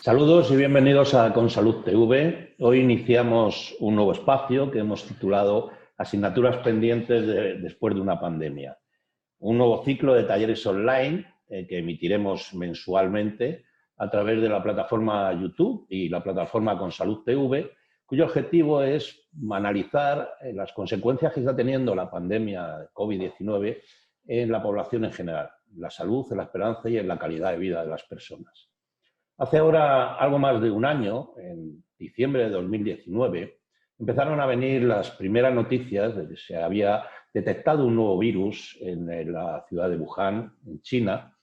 Saludos y bienvenidos a Consalud TV. Hoy iniciamos un nuevo espacio que hemos titulado Asignaturas pendientes después de una pandemia. Un nuevo ciclo de talleres online que emitiremos mensualmente a través de la plataforma YouTube y la plataforma Consalud TV, cuyo objetivo es analizar las consecuencias que está teniendo la pandemia de COVID-19 en la población en general, en la salud, en la esperanza y en la calidad de vida de las personas. Hace ahora algo más de un año, en diciembre de 2019, empezaron a venir las primeras noticias de que se había detectado un nuevo virus en la ciudad de Wuhan, en China,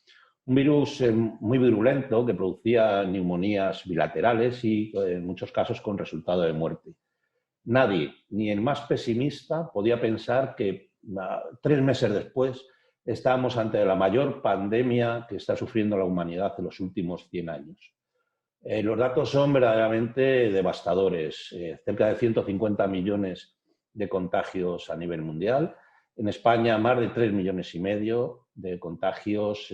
un virus muy virulento que producía neumonías bilaterales y en muchos casos con resultado de muerte. Nadie, ni el más pesimista, podía pensar que 3 meses después estábamos ante la mayor pandemia que está sufriendo la humanidad en los últimos 100 años. Los datos son verdaderamente devastadores. Cerca de 150 millones de contagios a nivel mundial. En España, más de 3,5 millones de contagios,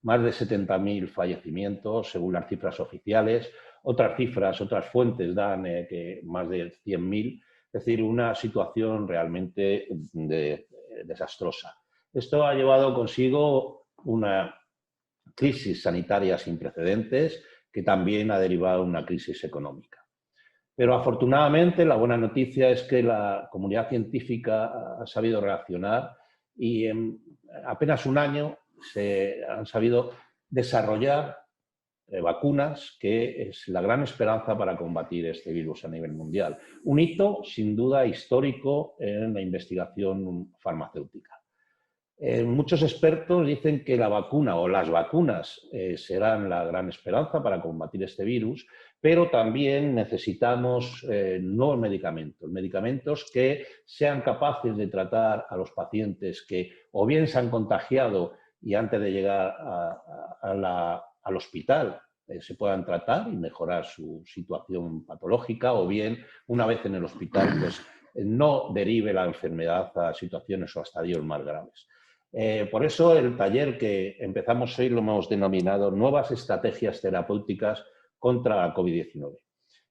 más de 70.000 fallecimientos, según las cifras oficiales. Otras cifras, otras fuentes dan que más de 100.000. Es decir, una situación realmente desastrosa. Esto ha llevado consigo una crisis sanitaria sin precedentes que también ha derivado en una crisis económica. Pero afortunadamente la buena noticia es que la comunidad científica ha sabido reaccionar y en apenas un año se han sabido desarrollar vacunas, que es la gran esperanza para combatir este virus a nivel mundial. Un hito, sin duda, histórico en la investigación farmacéutica. Muchos expertos dicen que la vacuna o las vacunas serán la gran esperanza para combatir este virus, pero también necesitamos nuevos medicamentos que sean capaces de tratar a los pacientes que o bien se han contagiado y antes de llegar al hospital se puedan tratar y mejorar su situación patológica, o bien una vez en el hospital pues no derive la enfermedad a situaciones o a estadios más graves. Por eso el taller que empezamos hoy lo hemos denominado Nuevas estrategias terapéuticas contra la COVID-19.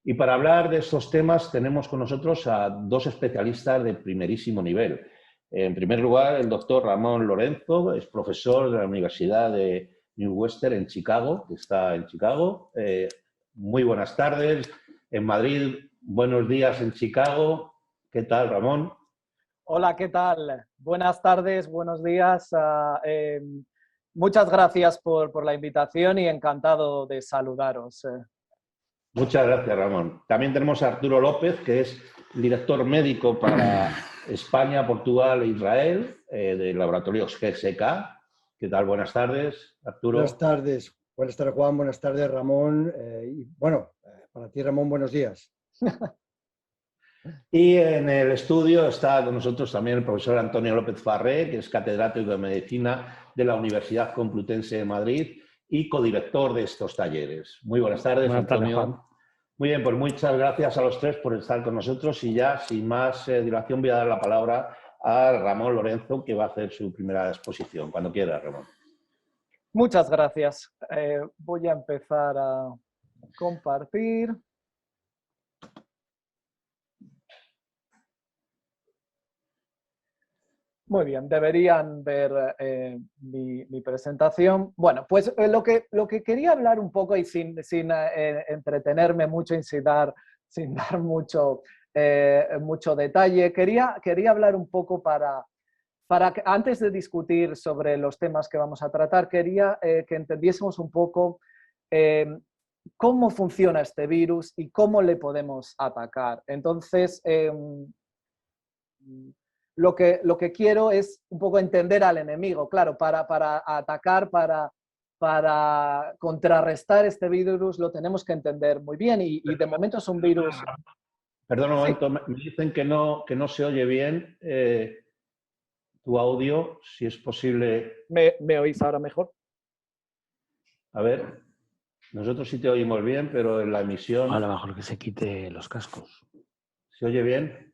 Y para hablar de estos temas tenemos con nosotros a dos especialistas de primerísimo nivel. En primer lugar, el doctor Ramón Lorenzo, es profesor de la Universidad de New Western en Chicago, que está en Chicago. Muy buenas tardes. En Madrid, buenos días en Chicago. ¿Qué tal, Ramón? Hola, ¿qué tal? Buenas tardes, buenos días. Muchas gracias por la invitación y encantado de saludaros. Muchas gracias, Ramón. También tenemos a Arturo López, que es director médico para España, Portugal e Israel, de Laboratorios GSK. ¿Qué tal? Buenas tardes, Arturo. Buenas tardes, Juan, buenas tardes, Ramón. Y bueno, para ti, Ramón, buenos días. Y en el estudio está con nosotros también el profesor Antonio López Farré, que es catedrático de Medicina de la Universidad Complutense de Madrid y codirector de estos talleres. Muy buenas tardes, buenas tardes, Antonio. Juan. Muy bien, pues muchas gracias a los tres por estar con nosotros y ya, sin más dilación, voy a dar la palabra a Ramón Lorenzo, que va a hacer su primera exposición. Cuando quiera, Ramón. Muchas gracias. Voy a empezar a compartir. Muy bien, deberían ver mi presentación. Bueno, pues lo que quería hablar un poco y sin entretenerme mucho y sin dar mucho detalle, quería hablar un poco para que, antes de discutir sobre los temas que vamos a tratar, quería que entendiésemos un poco cómo funciona este virus y cómo le podemos atacar. Entonces, lo que quiero es un poco entender al enemigo, claro, para atacar, para contrarrestar este virus lo tenemos que entender muy bien y de momento es un virus... Perdón un momento, sí. Me dicen que no se oye bien tu audio, si es posible... ¿Me oís ahora mejor? A ver, nosotros sí te oímos bien, pero en la emisión... A lo mejor que se quite los cascos. ¿Se oye bien?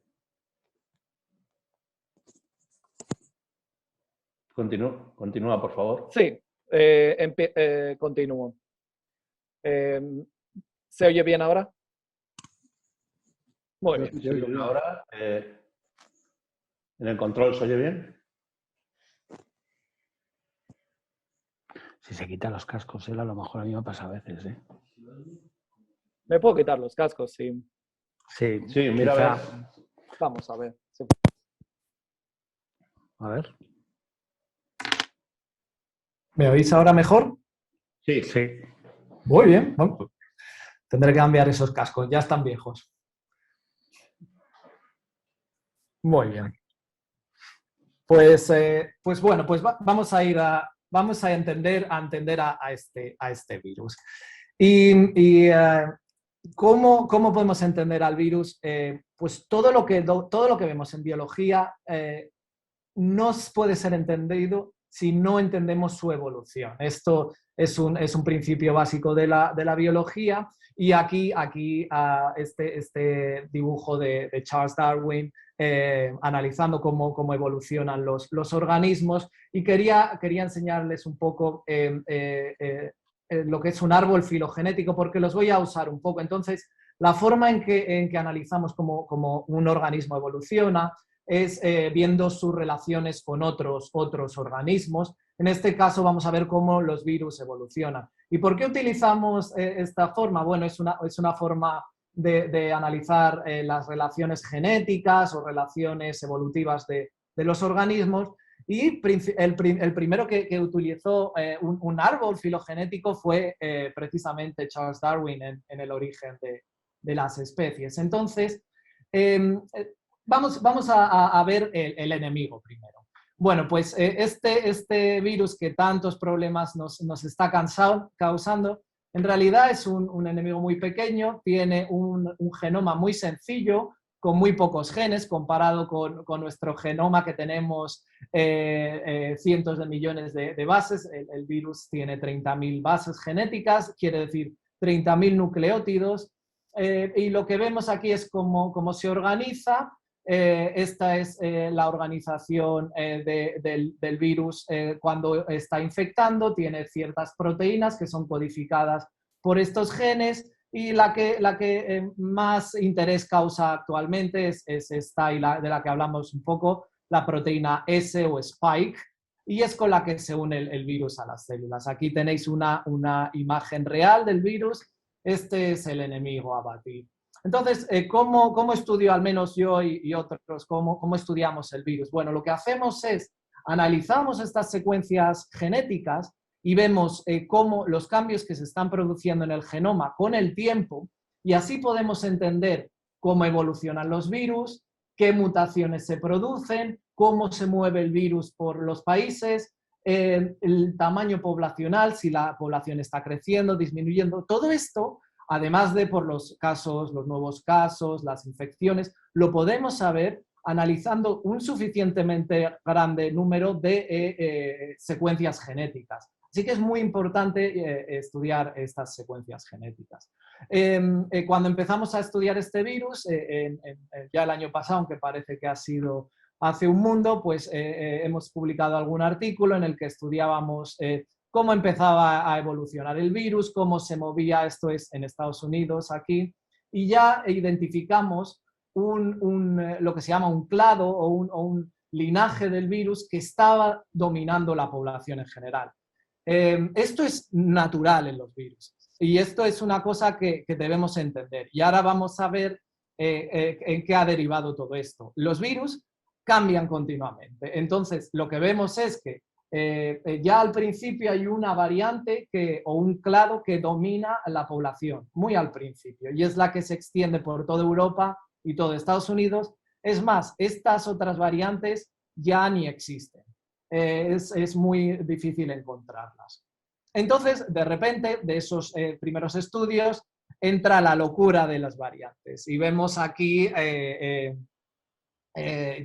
Continúa, por favor. Sí, continúo. ¿Se oye bien ahora? Muy bien. Te oigo bien. Ahora, ¿en el control se oye bien? Si se quitan los cascos, él a lo mejor a mí me pasa a veces, ¿eh? Me puedo quitar los cascos, sí. Sí, Sí, mira, quizá- a ver. Vamos a ver. Sí. A ver. ¿Me oís ahora mejor? Sí, Sí. Muy bien. Bueno, tendré que cambiar esos cascos, ya están viejos. Muy bien. Pues bueno, pues vamos a entender a este virus. Y ¿cómo podemos entender al virus? Pues todo lo que vemos en biología no puede ser entendido si no entendemos su evolución. Esto es un principio básico de la biología, y aquí este dibujo de Charles Darwin analizando cómo evolucionan los organismos, y quería enseñarles un poco lo que es un árbol filogenético, porque los voy a usar un poco. Entonces, la forma en que analizamos cómo un organismo evoluciona es viendo sus relaciones con otros organismos. En este caso vamos a ver cómo los virus evolucionan. ¿Y por qué utilizamos esta forma? Bueno, es una forma de analizar las relaciones genéticas o relaciones evolutivas de los organismos. Y el primero que utilizó un árbol filogenético fue precisamente Charles Darwin en el origen de las especies. Entonces, vamos a ver el enemigo primero. Bueno, pues este virus que tantos problemas nos está causando, en realidad es un enemigo muy pequeño, tiene un genoma muy sencillo, con muy pocos genes, comparado con nuestro genoma, que tenemos cientos de millones de bases. El virus tiene 30.000 bases genéticas, quiere decir 30.000 nucleótidos. Y lo que vemos aquí es cómo se organiza. Esta es la organización del virus cuando está infectando. Tiene ciertas proteínas que son codificadas por estos genes, y la que más interés causa actualmente es esta, y de la que hablamos un poco, la proteína S o Spike, y es con la que se une el virus a las células. Aquí tenéis una imagen real del virus. Este es el enemigo a batir. Entonces, ¿cómo estudio, al menos yo y otros, cómo estudiamos el virus? Bueno, lo que hacemos es analizamos estas secuencias genéticas y vemos cómo los cambios que se están produciendo en el genoma con el tiempo, y así podemos entender cómo evolucionan los virus, qué mutaciones se producen, cómo se mueve el virus por los países, el tamaño poblacional, si la población está creciendo, disminuyendo. Todo esto, además de por los nuevos casos, las infecciones, lo podemos saber analizando un suficientemente grande número de secuencias genéticas. Así que es muy importante estudiar estas secuencias genéticas. Cuando empezamos a estudiar este virus, ya el año pasado, aunque parece que ha sido hace un mundo, pues hemos publicado algún artículo en el que estudiábamos cómo empezaba a evolucionar el virus, cómo se movía, esto es en Estados Unidos, aquí, y ya identificamos lo que se llama un clado o un linaje del virus que estaba dominando la población en general. Esto es natural en los virus, y esto es una cosa que debemos entender. Y ahora vamos a ver en qué ha derivado todo esto. Los virus cambian continuamente. Entonces, lo que vemos es que ya al principio hay una variante o un clado que domina la población, muy al principio, y es la que se extiende por toda Europa y todo Estados Unidos. Es más, estas otras variantes ya ni existen. Es muy difícil encontrarlas. Entonces, de repente, de esos primeros estudios, entra la locura de las variantes. Y vemos aquí,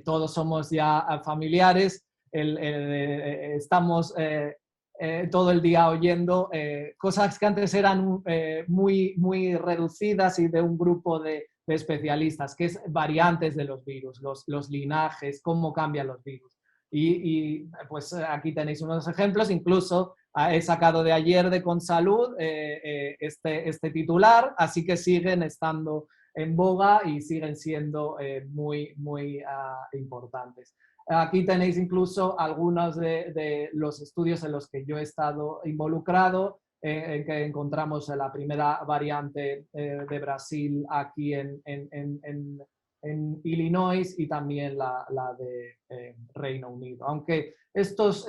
todos somos ya familiares, estamos todo el día oyendo cosas que antes eran muy reducidas y de un grupo de especialistas, que es variantes de los virus, los linajes, cómo cambian los virus. Y pues aquí tenéis unos ejemplos, incluso he sacado de ayer de Consalud este titular, así que siguen estando en boga y siguen siendo muy importantes. Aquí tenéis incluso algunos de los estudios en los que yo he estado involucrado, en que encontramos la primera variante de Brasil aquí en Illinois y también la de Reino Unido. Aunque estas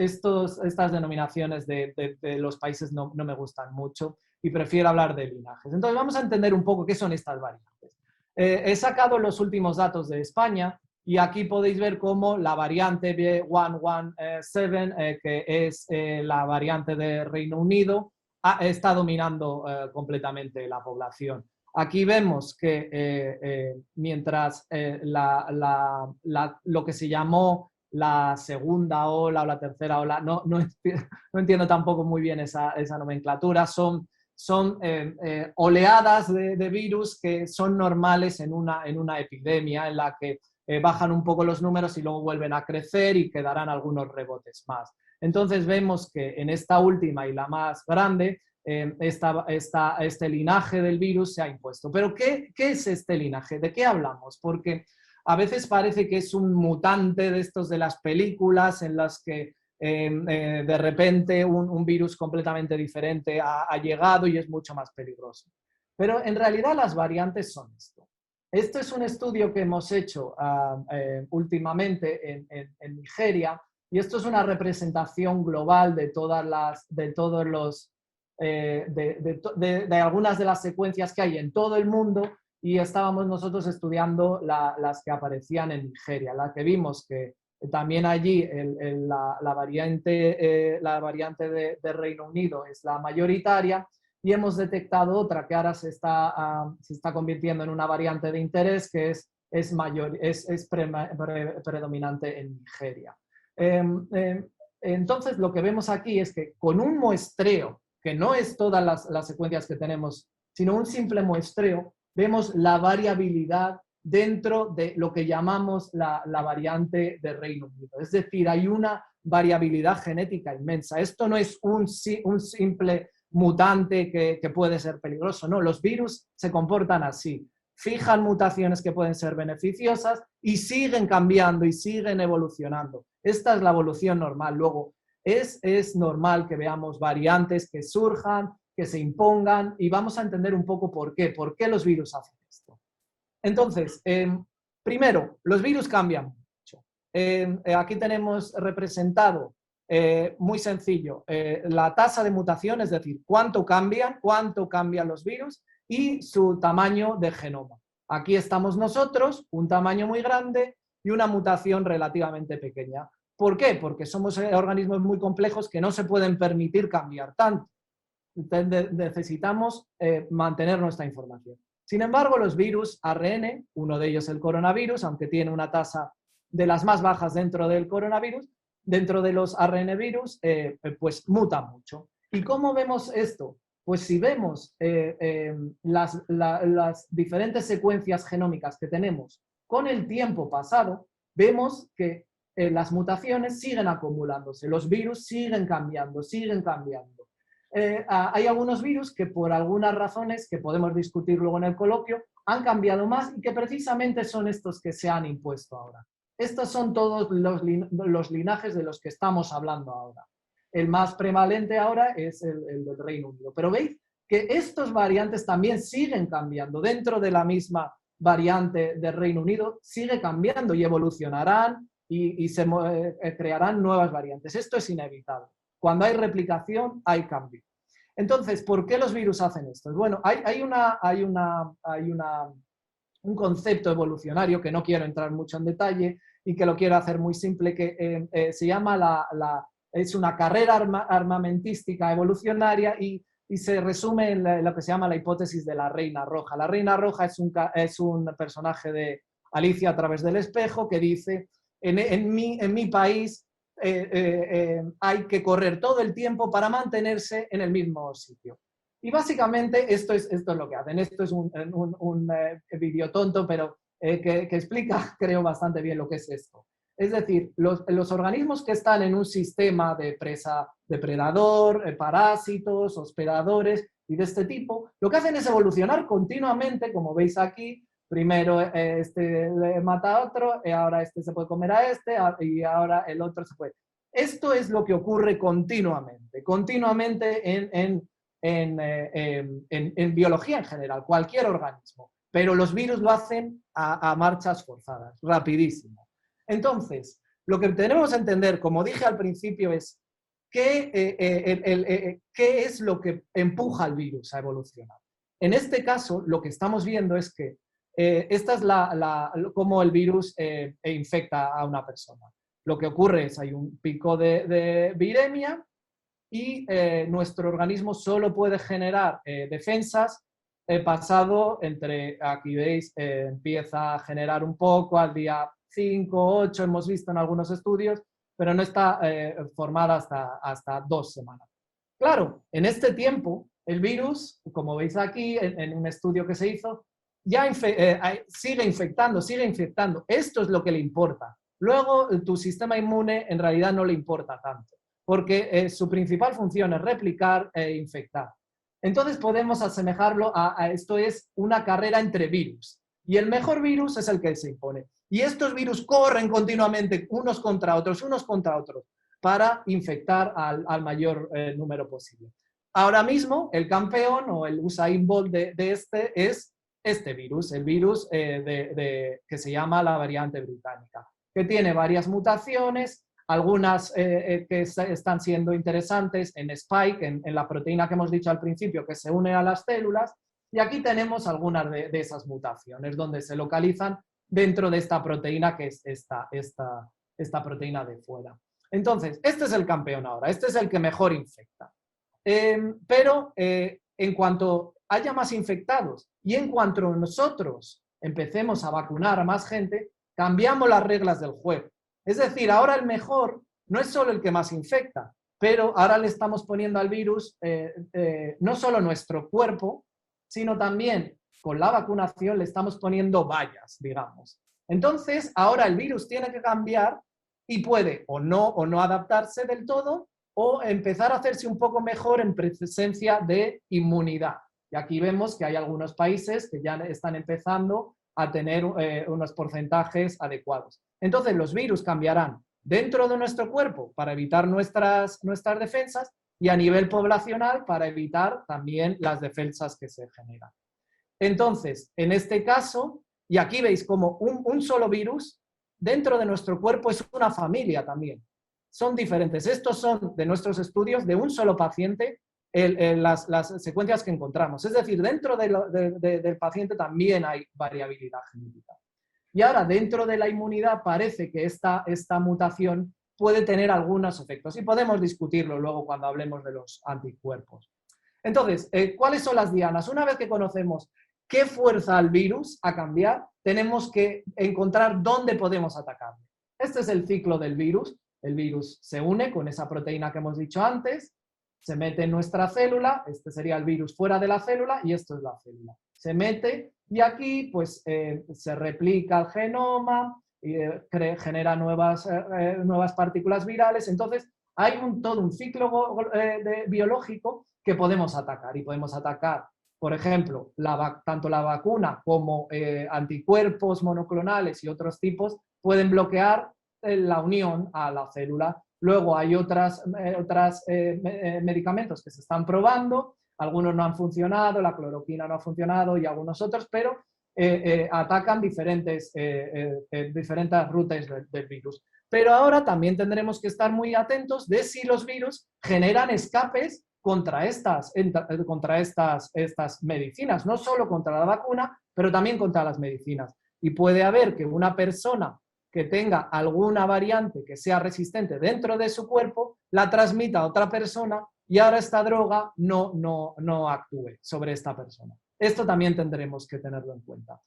denominaciones de los países no me gustan mucho y prefiero hablar de linajes. Entonces vamos a entender un poco qué son estas variantes. He sacado los últimos datos de España y aquí podéis ver cómo la variante B117, que es la variante de Reino Unido, está dominando completamente la población. Aquí vemos que mientras lo que se llamó la segunda ola o la tercera ola, no entiendo tampoco muy bien esa nomenclatura, son oleadas de virus que son normales en una epidemia en la que bajan un poco los números y luego vuelven a crecer y quedarán algunos rebotes más. Entonces vemos que en esta última y la más grande, este linaje del virus se ha impuesto. Pero ¿qué es este linaje? ¿De qué hablamos? Porque a veces parece que es un mutante de estos de las películas en las que de repente un virus completamente diferente ha llegado y es mucho más peligroso. Pero en realidad las variantes son esto. Esto es un estudio que hemos hecho últimamente en Nigeria y esto es una representación global de algunas de las secuencias que hay en todo el mundo y estábamos nosotros estudiando las que aparecían en Nigeria, las que vimos que también allí la variante de Reino Unido es la mayoritaria y hemos detectado otra que ahora se está convirtiendo en una variante de interés que es predominante en Nigeria. Entonces, lo que vemos aquí es que con un muestreo, que no es todas las secuencias que tenemos, sino un simple muestreo, vemos la variabilidad dentro de lo que llamamos la variante de Reino Unido. Es decir, hay una variabilidad genética inmensa. Esto no es un simple mutante que puede ser peligroso, no, los virus se comportan así. Fijan mutaciones que pueden ser beneficiosas y siguen cambiando y siguen evolucionando. Esta es la evolución normal. Luego, es normal que veamos variantes que surjan, que se impongan y vamos a entender un poco por qué los virus hacen esto. Entonces, primero, los virus cambian mucho. Aquí tenemos representado, muy sencillo, la tasa de mutación, es decir, cuánto cambian los virus y su tamaño de genoma. Aquí estamos nosotros, un tamaño muy grande y una mutación relativamente pequeña. ¿Por qué? Porque somos organismos muy complejos que no se pueden permitir cambiar tanto. Entonces, necesitamos mantener nuestra información. Sin embargo, los virus ARN, uno de ellos el coronavirus, aunque tiene una tasa de las más bajas dentro del coronavirus, dentro de los ARN virus, pues muta mucho. ¿Y cómo vemos esto? Pues si vemos las diferentes secuencias genómicas que tenemos con el tiempo pasado, vemos que las mutaciones siguen acumulándose, los virus siguen cambiando. Hay algunos virus que por algunas razones que podemos discutir luego en el coloquio han cambiado más y que precisamente son estos que se han impuesto ahora. Estos son todos los linajes de los que estamos hablando ahora. El más prevalente ahora es el del Reino Unido. Pero veis que estos variantes también siguen cambiando. Dentro de la misma variante del Reino Unido sigue cambiando y evolucionarán y se crearán nuevas variantes. Esto es inevitable. Cuando hay replicación, hay cambio. Entonces, ¿por qué los virus hacen esto? Bueno, hay un concepto evolucionario que no quiero entrar mucho en detalle y que lo quiero hacer muy simple, que se llama es una carrera armamentística evolucionaria y se resume en lo que se llama la hipótesis de la Reina Roja. La Reina Roja es un personaje de Alicia a través del espejo que dice, en mi país hay que correr todo el tiempo para mantenerse en el mismo sitio. Y básicamente esto es lo que hacen. Esto es un vídeo tonto, pero que explica, creo, bastante bien lo que es esto. Es decir, los organismos que están en un sistema de presa, depredador, parásitos, hospedadores y de este tipo, lo que hacen es evolucionar continuamente, como veis aquí. Primero este le mata a otro, y ahora este se puede comer a este, y ahora el otro se puede. Esto es lo que ocurre continuamente en biología en general, cualquier organismo. Pero los virus lo hacen a marchas forzadas, rapidísimo. Entonces, lo que tenemos que entender, como dije al principio, es qué es lo que empuja al virus a evolucionar. En este caso, lo que estamos viendo es que esta es cómo el virus infecta a una persona. Lo que ocurre es hay un pico de viremia y nuestro organismo solo puede generar defensas pasado entre, aquí veis, empieza a generar un poco al día 5, 8, hemos visto en algunos estudios, pero no está formada hasta 2 semanas. Claro, en este tiempo, el virus, como veis aquí, en un estudio que se hizo, ya sigue infectando. Esto es lo que le importa. Luego, tu sistema inmune en realidad no le importa tanto, porque su principal función es replicar e infectar. Entonces podemos asemejarlo a esto es una carrera entre virus. Y el mejor virus es el que se impone. Y estos virus corren continuamente unos contra otros, para infectar al mayor número posible. Ahora mismo, el campeón o el Usain Bolt de este es este virus, el virus que se llama la variante británica, que tiene varias mutaciones, algunas que están siendo interesantes en Spike, en la proteína que hemos dicho al principio, que se une a las células, y aquí tenemos algunas de esas mutaciones, donde se localizan dentro de esta proteína, que es esta proteína de fuera. Entonces, este es el campeón ahora, este es el que mejor infecta. Pero en cuanto haya más infectados y en cuanto nosotros empecemos a vacunar a más gente, cambiamos las reglas del juego. Es decir, ahora el mejor no es solo el que más infecta, pero ahora le estamos poniendo al virus no solo nuestro cuerpo, sino también con la vacunación le estamos poniendo vallas, digamos. Entonces, ahora el virus tiene que cambiar y puede o no adaptarse del todo o empezar a hacerse un poco mejor en presencia de inmunidad. Y aquí vemos que hay algunos países que ya están empezando a tener unos porcentajes adecuados. Entonces, los virus cambiarán dentro de nuestro cuerpo para evitar nuestras defensas y a nivel poblacional para evitar también las defensas que se generan. Entonces, en este caso, y aquí veis como un solo virus dentro de nuestro cuerpo es una familia también. Son diferentes. Estos son de nuestros estudios de un solo paciente las secuencias que encontramos. Es decir, dentro del paciente también hay variabilidad genética. Y ahora, dentro de la inmunidad, parece que esta mutación puede tener algunos efectos. Y podemos discutirlo luego cuando hablemos de los anticuerpos. Entonces, ¿cuáles son las dianas? Una vez que conocemos qué fuerza al virus a cambiar, tenemos que encontrar dónde podemos atacarlo. Este es el ciclo del virus. El virus se une con esa proteína que hemos dicho antes, se mete en nuestra célula, este sería el virus fuera de la célula y esto es la célula. Se mete y aquí pues se replica el genoma, genera nuevas partículas virales, entonces hay todo un ciclo biológico que podemos atacar y podemos atacar, por ejemplo, tanto la vacuna como anticuerpos monoclonales y otros tipos pueden bloquear la unión a la célula. Luego hay otros medicamentos que se están probando, algunos no han funcionado, la cloroquina no ha funcionado y algunos otros, pero atacan diferentes rutas del virus. Pero ahora también tendremos que estar muy atentos de si los virus generan escapes contra estas medicinas, no solo contra la vacuna, pero también contra las medicinas. Y puede haber que una persona que tenga alguna variante que sea resistente dentro de su cuerpo, la transmita a otra persona y ahora esta droga no actúe sobre esta persona. Esto también tendremos que tenerlo en cuenta.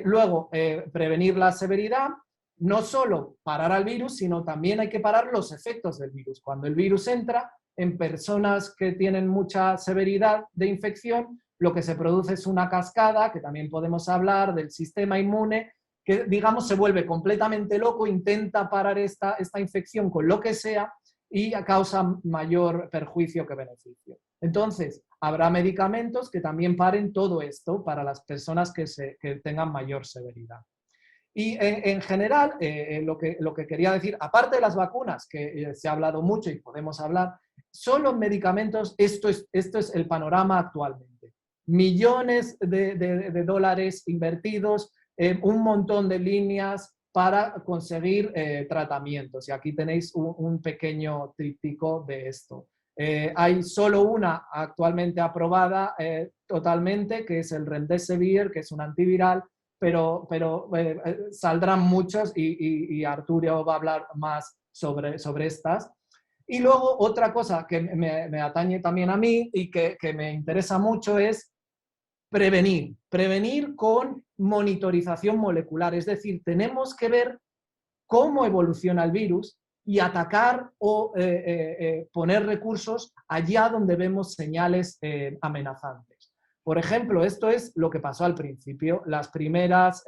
Luego, prevenir la severidad, no solo parar al virus, sino también hay que parar los efectos del virus. Cuando el virus entra en personas que tienen mucha severidad de infección, lo que se produce es una cascada, que también podemos hablar del sistema inmune, que digamos se vuelve completamente loco, intenta parar esta infección con lo que sea y causa mayor perjuicio que beneficio. Entonces, habrá medicamentos que también paren todo esto para las personas que tengan mayor severidad. Y en general, lo que quería decir, aparte de las vacunas, que se ha hablado mucho y podemos hablar, son los medicamentos, esto es el panorama actualmente. Millones de dólares invertidos, un montón de líneas para conseguir tratamientos. Y aquí tenéis un pequeño tríptico de esto. Hay solo una actualmente aprobada totalmente, que es el Remdesivir, que es un antiviral, pero saldrán muchos y Arturo va a hablar más sobre estas. Y luego otra cosa que me atañe también a mí y que me interesa mucho es prevenir con monitorización molecular. Es decir, tenemos que ver cómo evoluciona el virus y atacar o poner recursos allá donde vemos señales amenazantes. Por ejemplo, esto es lo que pasó al principio. Los primeros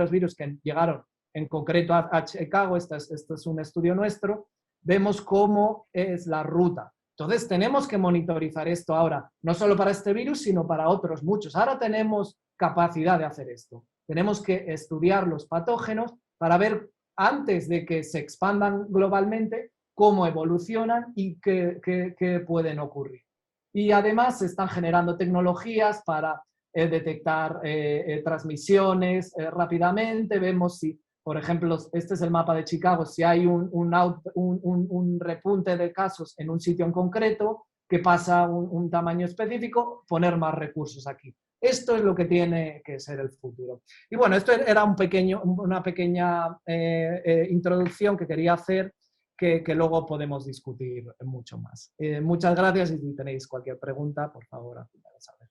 virus que llegaron en concreto a Chicago, esto es un estudio nuestro, vemos cómo es la ruta. Entonces tenemos que monitorizar esto ahora, no solo para este virus, sino para otros muchos. Ahora tenemos capacidad de hacer esto. Tenemos que estudiar los patógenos para ver, antes de que se expandan globalmente, cómo evolucionan y qué pueden ocurrir. Y además se están generando tecnologías para detectar transmisiones rápidamente. Vemos si, por ejemplo, este es el mapa de Chicago, si hay un repunte de casos en un sitio en concreto que pasa un tamaño específico, poner más recursos aquí. Esto es lo que tiene que ser el futuro. Y bueno, esto era una pequeña introducción que quería hacer, que luego podemos discutir mucho más. Muchas gracias y si tenéis cualquier pregunta, por favor, hacedmela saber.